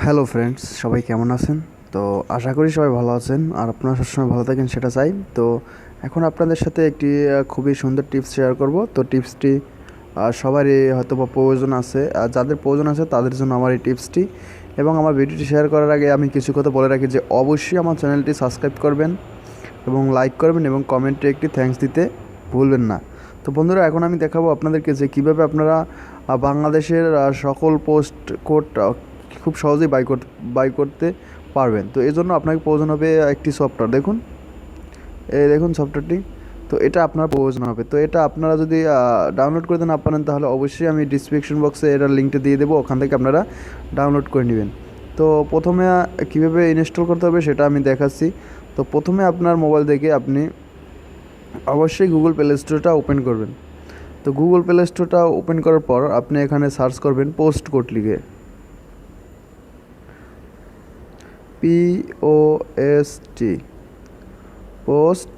Hello friends, সবাই কেমন আছেন? তো আশা করি সবাই ভালো আছেন আর আপনারা সবসময় ভালো থাকেন সেটা চাই। তো এখন আপনাদের সাথে একটি খুবই সুন্দর টিপস শেয়ার করব। তো টিপসটি সবারই হয়তো বা প্রয়োজন আছে, আর যাদের প্রয়োজন আছে তাদের জন্য আমার এই টিপসটি। এবং আমার ভিডিওটি শেয়ার করার আগে আমি কিছু কথা বলে রাখি যে অবশ্যই আমার চ্যানেলটি সাবস্ক্রাইব করবেন এবং লাইক করবেন এবং কমেন্টে একটি থ্যাঙ্কস দিতে ভুলবেন না। তো বন্ধুরা, এখন আমি দেখাবো আপনাদেরকে যে কীভাবে আপনারা বাংলাদেশের সকল পোস্ট কোড খুব সহজেই বাই করতে পারবেন। তো এই জন্য আপনাকে প্রয়োজন হবে একটি সফটওয়্যার। দেখুন, এই দেখুন সফটওয়্যারটি। তো এটা আপনার প্রয়োজন হবে। তো এটা আপনারা যদি ডাউনলোড করতে না পারেন তাহলে অবশ্যই আমি ডিসক্রিপশন বক্সে এটার লিঙ্কটা দিয়ে দেবো, ওখান থেকে আপনারা ডাউনলোড করে নেবেন। তো প্রথমে কীভাবে ইনস্টল করতে হবে সেটা আমি দেখাচ্ছি। তো প্রথমে আপনার মোবাইল থেকে আপনি অবশ্যই গুগল প্লে স্টোরটা ওপেন করবেন। তো গুগল প্লে স্টোরটা ওপেন করার পর আপনি এখানে সার্চ করবেন পোস্ট কোড লিখে, POST, post,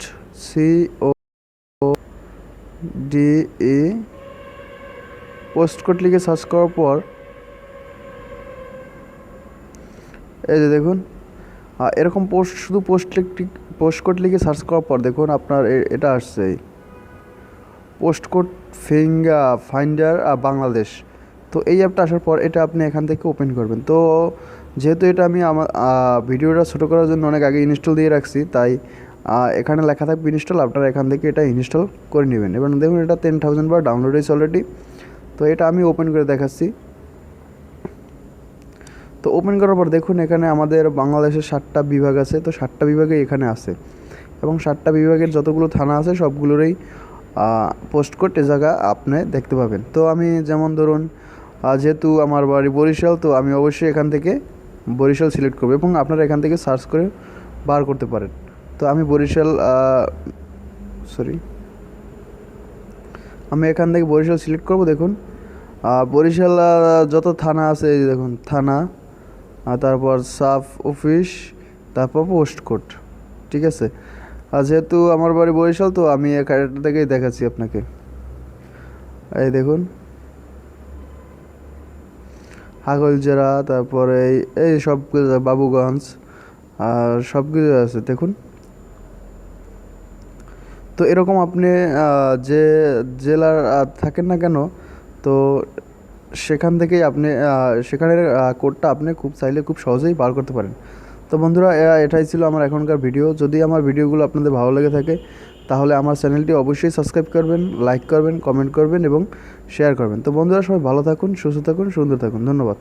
CODE, post code লিখে সার্চ করার পর এই যে দেখুন এরকম শুধু পোস্ট কোড লিখে সার্চ করার পর দেখুন আপনার এটা আসছে পোস্ট কোড ফাইন্ডার বাংলাদেশ। তো এই অ্যাপটা আসার পর এটা আপনি এখান থেকে ওপেন করবেন। তো যেহেতু এটা আমি আমার ভিডিওটা ছোটো করার জন্য অনেক আগে ইনস্টল দিয়ে রাখছি, তাই এখানে লেখা থাকবে ইনস্টল, আপনারা এখান থেকে এটা ইনস্টল করে নেবেন। এবার দেখুন এটা 10,000 বার ডাউনলোড হয়েছে অলরেডি। তো এটা আমি ওপেন করে দেখাচ্ছি। তো ওপেন করার পর দেখুন এখানে আমাদের বাংলাদেশের 7টা বিভাগ আছে। তো 7টা বিভাগে এখানে আছে এবং 7টা বিভাগের যতগুলো থানা আছে সবগুলোরই পোস্ট কোড এ জায়গা আপনি দেখতে পাবেন। তো আমি যেমন ধরুন যেহেতু আমার বাড়ি বরিশাল, তো আমি অবশ্যই এখান থেকে বরিশাল সিলেক্ট করব এবং আপনারা এখান থেকে সার্চ করে বার করতে পারেন। তো আমি আমি এখান থেকে বরিশাল সিলেক্ট করব। দেখুন বরিশাল যত থানা আছে এই দেখুন থানা, তারপর সাব অফিস, তারপর পোস্ট কোড, ঠিক আছে। আর যেহেতু আমার বাড়ি বরিশাল, তো আমি এখান থেকেই দেখাচ্ছি আপনাকে। এই দেখুন হাগলজেরা, তারপরে এই সব বাবুগঞ্জ আর সব কিছু আছে দেখুন। তো এরকম আপনি যে জেলার থাকেন না কেন, তো সেখান থেকেই আপনি সেখানের কোডটা আপনি চাইলে খুব সহজেই বার করতে পারেন। তো বন্ধুরা, এটাই ছিল আমার এখনকার ভিডিও। যদি আমার ভিডিওগুলো আপনাদের ভালো লেগে থাকে তাহলে আমার চ্যানেলটি অবশ্যই সাবস্ক্রাইব করবেন, লাইক করবেন, কমেন্ট করবেন এবং শেয়ার করবেন। তো বন্ধুরা, সবাই ভালো থাকুন, সুস্থ থাকুন, সুন্দর থাকুন। ধন্যবাদ।